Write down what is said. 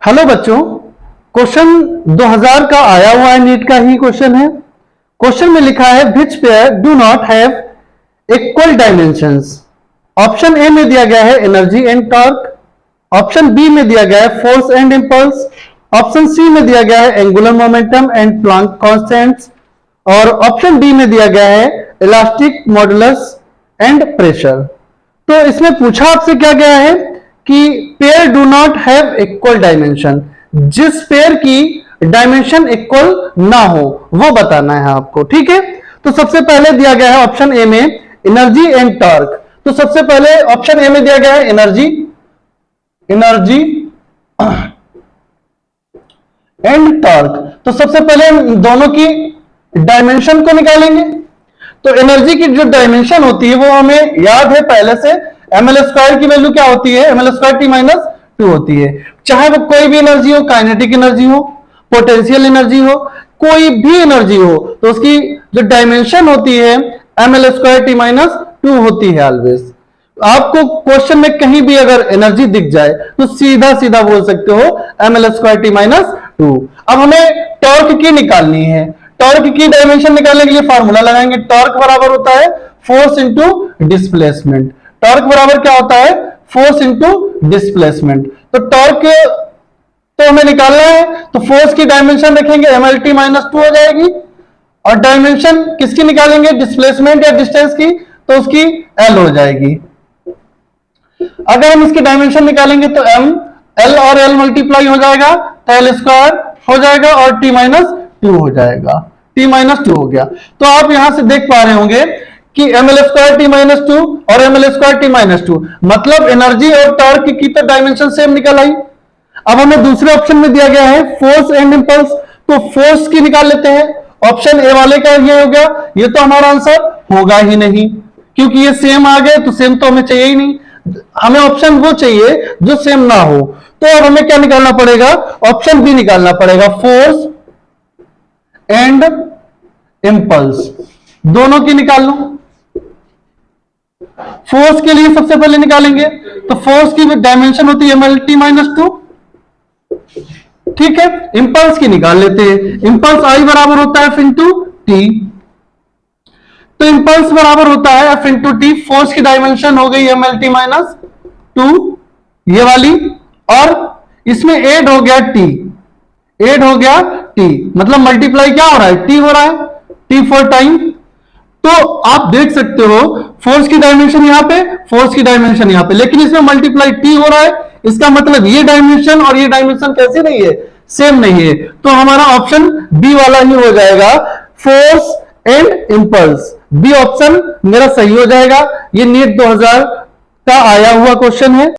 Hello बच्चों, question 2000 का आया हुआ है, नीट का ही क्वेश्चन है। क्वेश्चन में लिखा है which pair do not have equal dimensions. Option A में दिया गया है energy and torque, option B में दिया गया है force and impulse, option C में दिया गया है angular momentum and Planck constants, और ऑप्शन डी में दिया गया है इलास्टिक मॉडुलस एंड प्रेशर। तो इसमें पूछा आपसे क्या गया है कि pair do not have equal dimension, जिस पेयर की डायमेंशन इक्वल ना हो वो बताना है आपको। ठीक है, तो सबसे पहले दिया गया है ऑप्शन ए में एनर्जी एंड टॉर्क। तो सबसे पहले ऑप्शन ए में दिया गया है एनर्जी एंड टॉर्क। तो सबसे पहले हम दोनों की डायमेंशन को निकालेंगे। तो एनर्जी की जो डायमेंशन होती है वो हमें याद है पहले से, ml² की वैल्यू क्या होती है, ml² t-2 होती है। चाहे वो कोई भी एनर्जी हो, काइनेटिक एनर्जी हो, पोटेंशियल एनर्जी हो, कोई भी एनर्जी हो, तो उसकी जो डायमेंशन होती है ml² t-2 होती है ऑलवेज। आपको क्वेश्चन में कहीं भी अगर एनर्जी दिख जाए तो सीधा सीधा बोल सकते हो ml² t-2। अब हमें टॉर्क की निकालनी है। टॉर्क की डायमेंशन निकालने के लिए फार्मूला लगाएंगे। टॉर्क बराबर होता है फोर्स इंटू डिस्प्लेसमेंट। टॉर्क बराबर क्या होता है, फोर्स इंटू डिस्प्लेसमेंट। तो टॉर्क तो हमें निकालना है, तो फोर्स की डायमेंशन रखेंगे mlt-2 हो जाएगी, और डायमेंशन किसकी निकालेंगे, डिस्प्लेसमेंट या डिस्टेंस की, तो उसकी l हो जाएगी। अगर हम इसकी डायमेंशन निकालेंगे तो l और l मल्टीप्लाई हो जाएगा, तो l² हो जाएगा और t-2 हो जाएगा, t-2 हो गया। तो आप यहां से देख पा रहे होंगे कि ml² t-2 और ml² t-2 मतलब एनर्जी और टॉर्क की तो डायमेंशन सेम निकल आई। अब हमें दूसरे ऑप्शन में दिया गया है फोर्स एंड इंपल्स, तो फोर्स की निकाल लेते हैं। ऑप्शन ए वाले का ये हो गया, ये तो हमारा आंसर होगा ही नहीं, क्योंकि ये सेम आ गए तो सेम तो हमें चाहिए ही नहीं। हमें ऑप्शन वो चाहिए जो सेम ना हो। तो अब हमें क्या निकालना पड़ेगा, ऑप्शन बी निकालना पड़ेगा, फोर्स एंड इंपल्स। दोनों की निकाल लो। फोर्स के लिए सबसे पहले निकालेंगे, तो फोर्स की डायमेंशन होती है mlt-2। ठीक है, इंपल्स की निकाल लेते हैं। इंपल्स आई बराबर होता है F इंटू टी। तो इंपल्स बराबर होता है F इंटू टी। फोर्स की डायमेंशन हो गई mlt-2 ये वाली, और इसमें एड हो गया टी, एड हो गया टी, मतलब मल्टीप्लाई क्या हो रहा है, टी हो रहा है, टी फॉर टाइम। तो आप देख सकते हो फोर्स की डायमेंशन यहां पे, फोर्स की डायमेंशन यहां पे, लेकिन इसमें मल्टीप्लाई टी हो रहा है। इसका मतलब ये डायमेंशन और ये डायमेंशन कैसे नहीं है, सेम नहीं है। तो हमारा ऑप्शन बी वाला ही हो जाएगा, force and impulse. B option मेरा सही हो जाएगा। ये नीट 2000 का आया हुआ क्वेश्चन है।